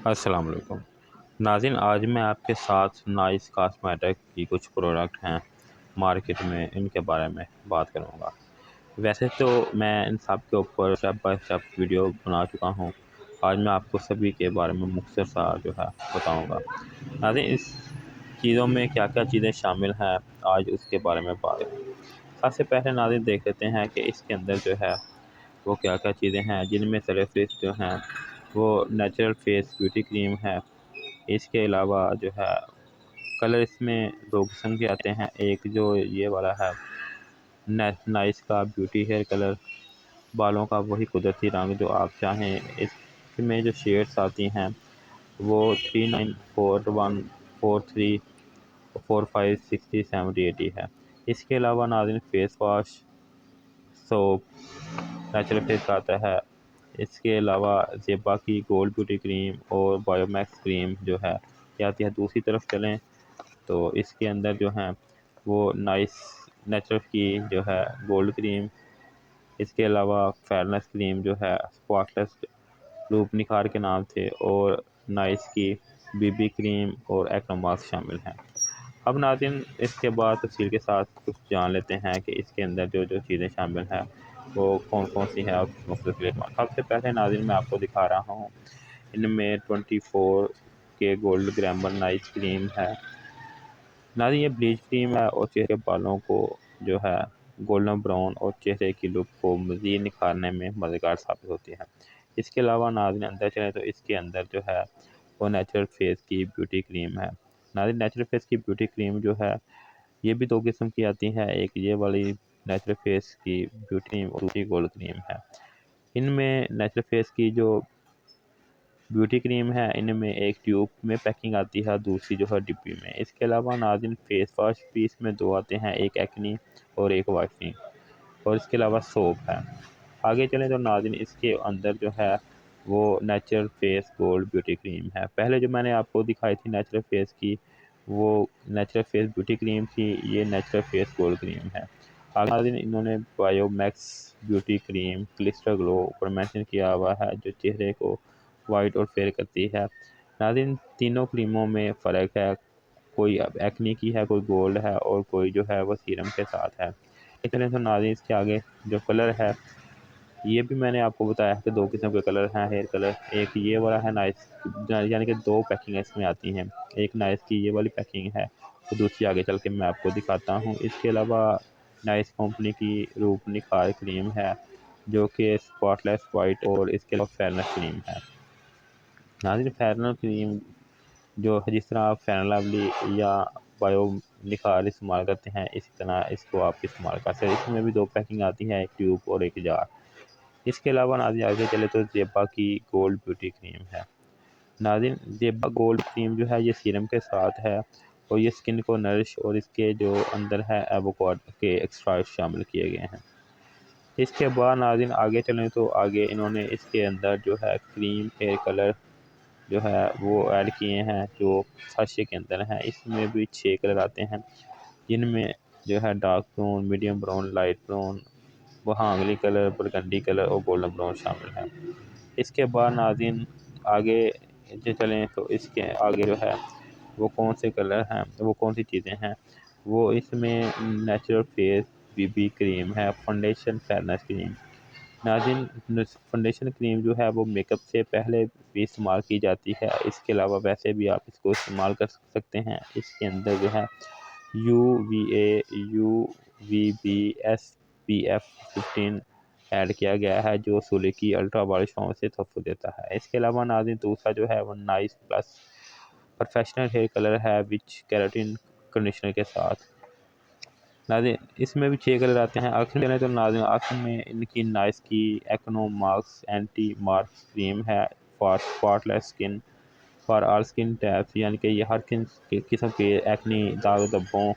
अस्सलाम वालेकुम नाज़रीन, आज मैं आपके साथ नाइस कॉस्मेटिक की कुछ प्रोडक्ट हैं मार्केट में, इनके बारे में बात करूंगा। वैसे तो मैं इन सब के ऊपर स्टेप बाय स्टेप वीडियो बना चुका हूं। आज मैं आपको सभी के बारे में मुख्तसर सा जो है बताऊंगा। नाज़रीन, इस चीज़ों में क्या क्या चीज़ें शामिल हैं, आज उसके बारे में बात करें। सबसे पहले नाज़रीन देख लेते हैं कि इसके अंदर जो है वो क्या क्या चीज़ें हैं, जिनमें सर्फेस जो हैं वो नेचुरल फेस ब्यूटी क्रीम है। इसके अलावा जो है कलर इसमें दो किस्म के आते हैं। एक जो ये वाला है नाइस का ब्यूटी हेयर कलर, बालों का वही कुदरती रंग जो आप चाहें। इसमें जो शेड्स आती हैं वो 39414345607080 है। इसके अलावा नाज़रीन face wash, soap, natural face का आता है। इसके अलावा ज़ेबा की गोल्ड ब्यूटी क्रीम और बायोमैक्स क्रीम जो है ये आती है। दूसरी तरफ चलें तो इसके अंदर जो है वो नाइस नेचुरल की जो है गोल्ड क्रीम, इसके अलावा फेयरनेस क्रीम जो है स्पॉटलेस लूप निखार के नाम थे, और नाइस की बीबी क्रीम और एक्नो मास्क शामिल हैं। अब नाज़रीन इसके बाद तफसील के साथ कुछ जान लेते हैं कि इसके अंदर जो जो चीज़ें शामिल हैं वो कौन कौन सी हैं और किस मुख्तलिफ रेट में। सबसे पहले नाज़रीन मैं आपको दिखा रहा हूँ, इनमें 24 के गोल्ड ग्रैमर नाइस क्रीम है। नाज़रीन ये ब्लीच क्रीम है और चेहरे के बालों को जो है गोल्डन ब्राउन और चेहरे की लुक को मज़ीद निखारने में मददगार साबित होती है। इसके अलावा नाज़रीन अंदर चलें तो इसके अंदर जो है वो नेचुरल फेस की ब्यूटी क्रीम है। नाज़रीन नेचुरल फेस की ब्यूटी क्रीम जो है ये भी दो किस्म की आती है। एक ये वाली नेचुरल फेस की ब्यूटी क्रीम और दूसरी गोल्ड क्रीम है। इनमें नेचुरल फेस की जो ब्यूटी क्रीम है इनमें एक ट्यूब में पैकिंग आती है, दूसरी जो है डिब्बी में। इसके अलावा नाज़रीन फेस वॉश भी इसमें दो आते हैं, एक एक्नी और एक वाइटनिंग, और इसके अलावा सोप है। आगे चलें तो नाज़रीन इसके अंदर जो है वो natural face gold beauty cream है। पहले जो मैंने आपको दिखाई थी नेचुरल फेस की, वो नेचुरल फेस ब्यूटी क्रीम थी, ये नेचुरल फेस गोल्ड क्रीम है। आगे नाज़रीन इन्होंने Biomax beauty cream clyster glow ऊपर मेंशन किया हुआ है, जो चेहरे को वाइट और फेयर करती है। नाज़रीन तीनों क्रीमों में फ़र्क है, कोई अब एक्नी की है, कोई गोल्ड है और कोई जो है वो सीरम के साथ है। इतने तो नाज़रीन इसके आगे जो कलर है ये भी मैंने आपको बताया है कि दो किस्म के कलर हैं हेयर कलर। एक ये वाला है नाइस, यानी कि दो पैकिंग इसमें आती हैं, एक नाइस की ये वाली पैकिंग है तो दूसरी आगे चल के मैं आपको दिखाता हूँ। इसके अलावा नाइस कंपनी की रूप निखार क्रीम है जो कि स्पॉटलेस वाइट, और इसके अलावा फेयरनेस क्रीम है। नाज़रीन फेयरनेस क्रीम जो है जिस तरह आप फेयर लवली या बायो निखार इस्तेमाल करते हैं इसी तरह इसको आप इस्तेमाल कर सकते हैं। इसमें भी दो पैकिंग आती है, एक ट्यूब और एक जार। इसके अलावा नाज़रीन आगे चले तो ज़ेबा की गोल्ड ब्यूटी क्रीम है। नाज़रीन ज़ेबा गोल्ड क्रीम जो है ये सीरम के साथ है और ये स्किन को नरिश, और इसके जो अंदर है एवोकाडो के एक्सट्रैक्ट शामिल किए गए हैं। इसके बाद नाज़रीन आगे चलें तो आगे इन्होंने इसके अंदर जो है क्रीम हेयर कलर जो है वो ऐड किए हैं, जो साशे के अंदर हैं। इसमें भी 6 कलर आते हैं, जिनमें जो है dark brown, medium brown, light brown, बहांगली कलर, बरगंडी कलर और गोल्डन ब्राउन शामिल है। इसके बाद नाज़रीन आगे जो चलें तो इसके आगे जो है वो कौन से कलर हैं, वो कौन सी चीज़ें हैं, वो इसमें नेचुरल फेस बीबी क्रीम है, फाउंडेशन फेयरनेस क्रीम। नाज़रीन फाउंडेशन क्रीम जो है वो मेकअप से पहले भी इस्तेमाल की जाती है, इसके अलावा वैसे भी आप इसको इस्तेमाल कर सकते हैं। इसके अंदर जो है UVA UVB SPF 15 ऐड किया गया है, जो सूर्य की अल्ट्रा वायलेट छाँव से तहफ़्फ़ुज़ देता है। इसके अलावा नाज़रीन दूसरा जो है वो nice plus professional hair colour है विच केराटिन कंडीशनर के साथ। नाज़रीन इसमें भी 6 कलर आते हैं। आखिर में तो नाज़रीन आखिर में इनकी नाइस की acne marks anti marks cream है for spotless skin for all skin types, यानी कि ये हर किस्म के एक्ने, दाग धब्बों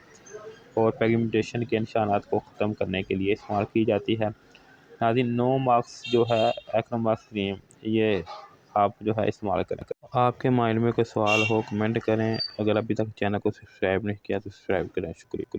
और पिगमेंटेशन के निशानात को ख़त्म करने के लिए इस्तेमाल की जाती है। नाज़रीन नो मार्क्स जो है एक्नो मार्क्स क्रीम, ये आप जो है इस्तेमाल करें। आपके माइंड में कोई सवाल हो कमेंट करें। अगर अभी तक चैनल को सब्सक्राइब नहीं किया तो सब्सक्राइब करें। शुक्रिया।